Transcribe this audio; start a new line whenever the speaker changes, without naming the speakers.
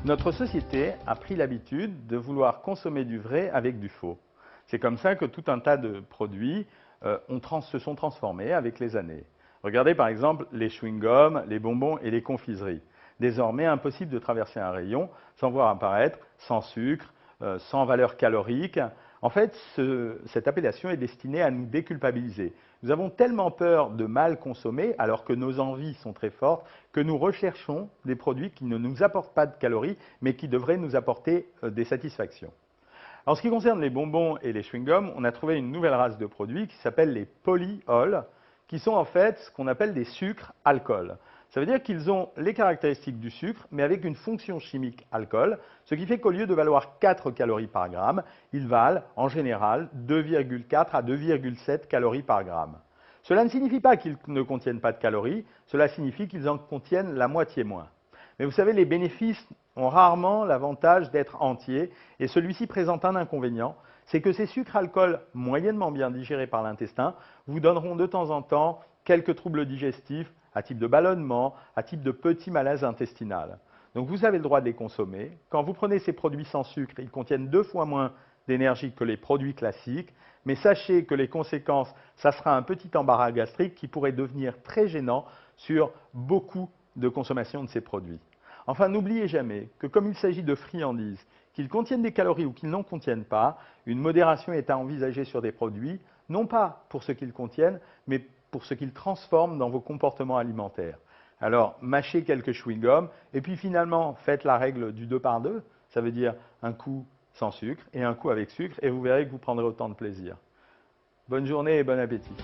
Notre société a pris l'habitude de vouloir consommer du vrai avec du faux. C'est comme ça que tout un tas de produits se sont transformés avec les années. Regardez par exemple les chewing-gums, les bonbons et les confiseries. Désormais, impossible de traverser un rayon sans voir apparaître sans sucre, sans valeur calorique. En fait, cette appellation est destinée à nous déculpabiliser. Nous avons tellement peur de mal consommer, alors que nos envies sont très fortes, que nous recherchons des produits qui ne nous apportent pas de calories, mais qui devraient nous apporter des satisfactions. En ce qui concerne les bonbons et les chewing-gums, on a trouvé une nouvelle race de produits qui s'appelle les polyols, qui sont en fait ce qu'on appelle des sucres alcool. Ça veut dire qu'ils ont les caractéristiques du sucre, mais avec une fonction chimique alcool, ce qui fait qu'au lieu de valoir 4 calories par gramme, ils valent en général 2,4 à 2,7 calories par gramme. Cela ne signifie pas qu'ils ne contiennent pas de calories, cela signifie qu'ils en contiennent la moitié moins. Mais vous savez, les bénéfices ont rarement l'avantage d'être entiers, et celui-ci présente un inconvénient, c'est que ces sucres alcools moyennement bien digérés par l'intestin vous donneront de temps en temps quelques troubles digestifs à type de ballonnement, à type de petit malaise intestinal. Donc vous avez le droit de les consommer. Quand vous prenez ces produits sans sucre, ils contiennent 2 fois moins d'énergie que les produits classiques, mais sachez que les conséquences, ça sera un petit embarras gastrique qui pourrait devenir très gênant sur beaucoup de consommation de ces produits. Enfin, n'oubliez jamais que comme il s'agit de friandises, qu'ils contiennent des calories ou qu'ils n'en contiennent pas, une modération est à envisager sur des produits, non pas pour ce qu'ils contiennent, mais pour ce qu'ils transforment dans vos comportements alimentaires. Alors, mâchez quelques chewing-gums, et puis finalement, faites la règle du 2 par 2, ça veut dire un coup sans sucre et un coup avec sucre, et vous verrez que vous prendrez autant de plaisir. Bonne journée et bon appétit.